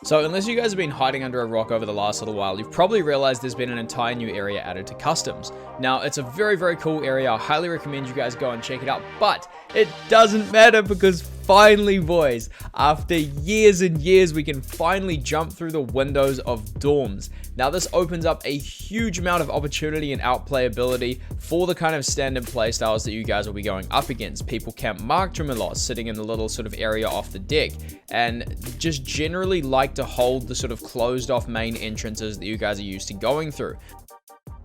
So unless you guys have been hiding under a rock over the last little while, you've probably realized there's been an entire new area added to customs. Now, it's a very, very cool area. I highly recommend you guys go and check it out, but it doesn't matter because finally, boys, after years and years, we can finally jump through the windows of dorms. Now, this opens up a huge amount of opportunity and outplayability for the kind of standard playstyles that you guys will be going up against. People camp Marked a lot, sitting in the little sort of area off the deck, and just generally like to hold the sort of closed off main entrances that you guys are used to going through.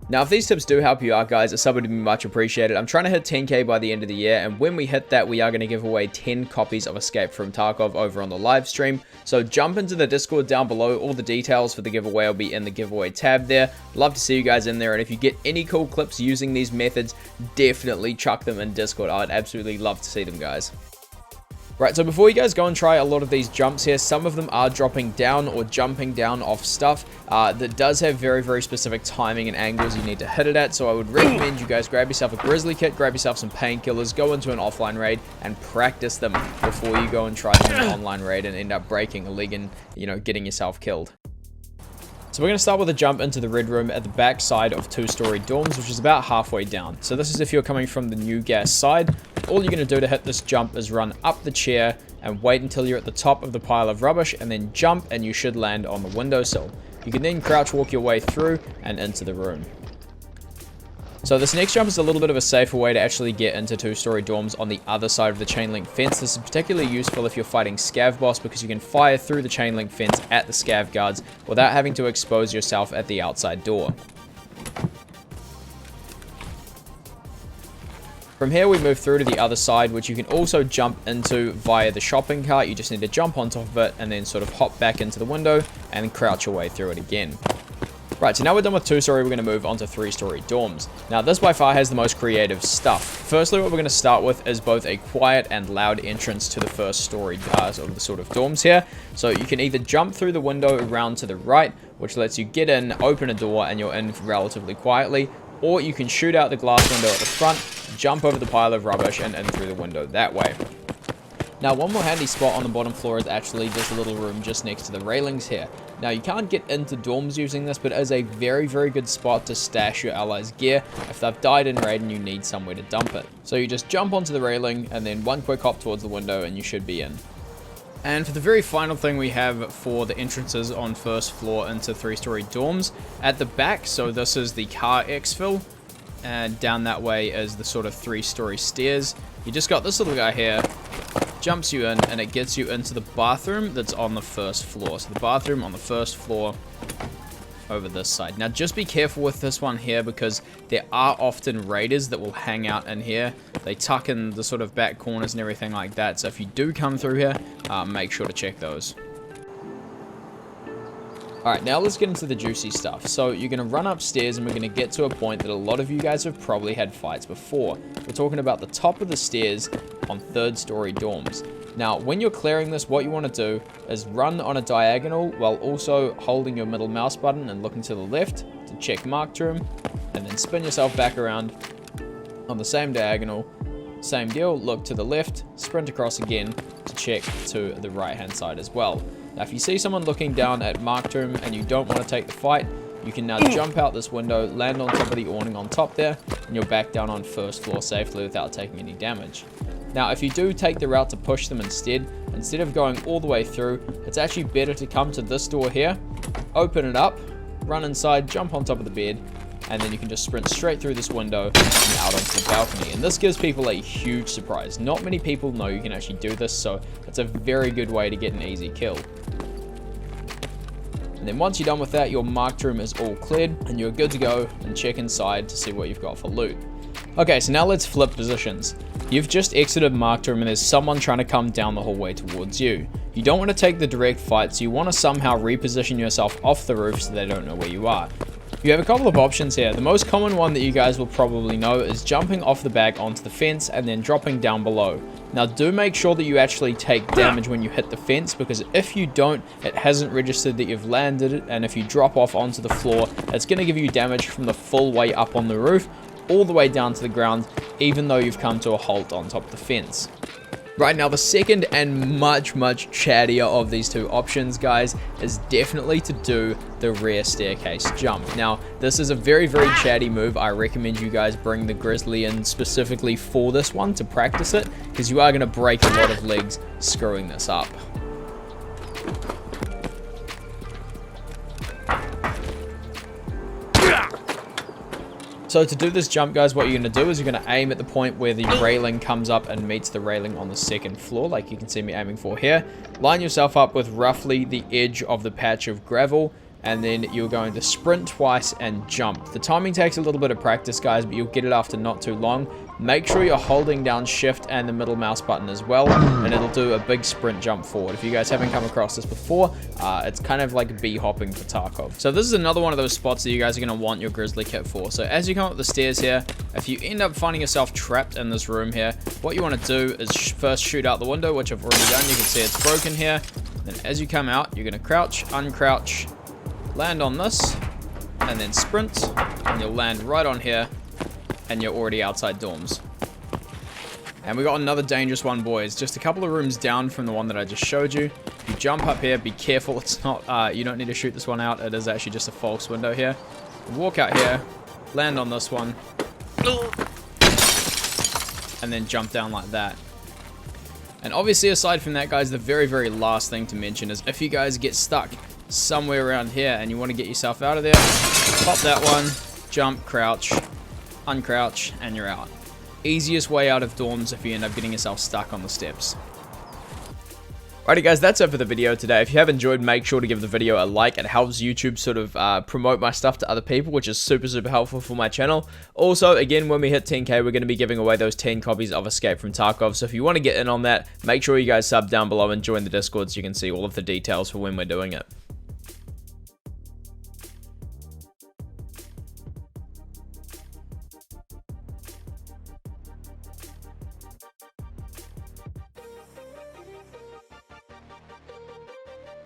Now, if these tips do help you out, guys, a sub would be much appreciated. I'm trying to hit 10k by the end of the year, and when we hit that, we are going to give away 10 copies of Escape from Tarkov over on the live stream. So jump into the Discord down below. All the details for the giveaway will be in the giveaway tab there. Love to see you guys in there, and if you get any cool clips using these methods, definitely chuck them in Discord. I'd absolutely love to see them, guys. Right, so before you guys go and try a lot of these jumps here, some of them are dropping down or jumping down off stuff that does have very, very specific timing and angles you need to hit it at. So I would recommend you guys grab yourself a grizzly kit, grab yourself some painkillers, go into an offline raid and practice them before you go and try them in an online raid and end up breaking a leg and, you know, getting yourself killed. So we're going to start with a jump into the red room at the back side of 2-story dorms, which is about halfway down. So this is if you're coming from the new gas side. All you're going to do to hit this jump is run up the chair and wait until you're at the top of the pile of rubbish, and then jump, and you should land on the windowsill. You can then crouch walk your way through and into the room. So this next jump is a little bit of a safer way to actually get into 2-story dorms on the other side of the chain link fence. This is particularly useful if you're fighting scav boss, because you can fire through the chain link fence at the scav guards without having to expose yourself at the outside door. From here we move through to the other side, which you can also jump into via the shopping cart. You just need to jump on top of it and then sort of hop back into the window and crouch your way through it again. Right, so now we're done with 2-story, we're going to move on to 3-story dorms. Now, this by far has the most creative stuff. Firstly, what we're going to start with is both a quiet and loud entrance to the first story of the sort of dorms here. So you can either jump through the window around to the right, which lets you get in, open a door, and you're in relatively quietly. Or you can shoot out the glass window at the front, jump over the pile of rubbish, and in through the window that way. Now, one more handy spot on the bottom floor is actually this little room just next to the railings here. Now, you can't get into dorms using this, but it is a very, very good spot to stash your allies' gear if they've died in raid and you need somewhere to dump it. So you just jump onto the railing and then one quick hop towards the window and you should be in. And for the very final thing we have for the entrances on first floor into 3-story dorms, at the back, so this is the car exfil, and down that way is the sort of 3-story stairs. You just got this little guy here, jumps you in, and it gets you into the bathroom that's on the first floor. So the bathroom on the first floor over this side. Now just be careful with this one here, because there are often raiders that will hang out in here. They tuck in the sort of back corners and everything like that. So if you do come through here, make sure to check those. Alright, now let's get into the juicy stuff. So you're going to run upstairs and we're going to get to a point that a lot of you guys have probably had fights before. We're talking about the top of the stairs on 3rd-story dorms. Now, when you're clearing this, what you want to do is run on a diagonal while also holding your middle mouse button and looking to the left to check marked room, and then spin yourself back around on the same diagonal. Same deal, look to the left, sprint across again to check to the right-hand side as well. Now, if you see someone looking down at marked room and you don't want to take the fight, you can now jump out this window, land on top of the awning on top there, and you're back down on first floor safely without taking any damage. Now, if you do take the route to push them instead of going all the way through, it's actually better to come to this door here, open it up, run inside, jump on top of the bed, and then you can just sprint straight through this window and out onto the balcony. And this gives people a huge surprise. Not many people know you can actually do this, so it's a very good way to get an easy kill. And then once you're done with that, your marked room is all cleared and you're good to go and check inside to see what you've got for loot. Okay, so now let's flip positions. You've just exited marked room and there's someone trying to come down the hallway towards you. You don't want to take the direct fight, so you want to somehow reposition yourself off the roof so they don't know where you are. You have a couple of options here. The most common one that you guys will probably know is jumping off the back onto the fence and then dropping down below. Now do make sure that you actually take damage when you hit the fence, because if you don't, it hasn't registered that you've landed it, and if you drop off onto the floor, it's going to give you damage from the full way up on the roof all the way down to the ground, even though you've come to a halt on top of the fence. Right now, the second and much chattier of these two options, guys, is definitely to do the rear staircase jump. Now, this is a very chatty move. I recommend you guys bring the Grizzly in specifically for this one to practice it, because you are going to break a lot of legs screwing this up. So to do this jump, guys, what you're going to do is you're going to aim at the point where the railing comes up and meets the railing on the second floor, like you can see me aiming for here. Line yourself up with roughly the edge of the patch of gravel, and then you're going to sprint twice and jump. The timing takes a little bit of practice, guys, but you'll get it after not too long. Make sure you're holding down shift and the middle mouse button as well, and it'll do a big sprint jump forward. If you guys haven't come across this before, it's kind of like bee hopping for Tarkov. So this is another one of those spots that you guys are going to want your Grizzly kit for. So as you come up the stairs here, if you end up finding yourself trapped in this room here, what you want to do is first shoot out the window, which I've already done. You can see it's broken here. Then as you come out, you're going to crouch, uncrouch, land on this, and then sprint, and you'll land right on here, and you're already outside dorms. And we got another dangerous one, boys. Just a couple of rooms down from the one that I just showed you. If you jump up here, be careful. It's not, you don't need to shoot this one out. It is actually just a false window here. Walk out here, land on this one, and then jump down like that. And obviously, aside from that, guys, the very last thing to mention is if you guys get stuck somewhere around here and you want to get yourself out of there, pop that one, jump, crouch, uncrouch, and you're out. Easiest way out of dorms if you end up getting yourself stuck on the steps. Alrighty guys, that's it for the video today. If you have enjoyed, make sure to give the video a like. It helps YouTube sort of promote my stuff to other people, which is super helpful for my channel. Also, again, when we hit 10k, we're going to be giving away those 10 copies of Escape from Tarkov. So if you want to get in on that, make sure you guys sub down below and join the Discord so you can see all of the details for when we're doing it.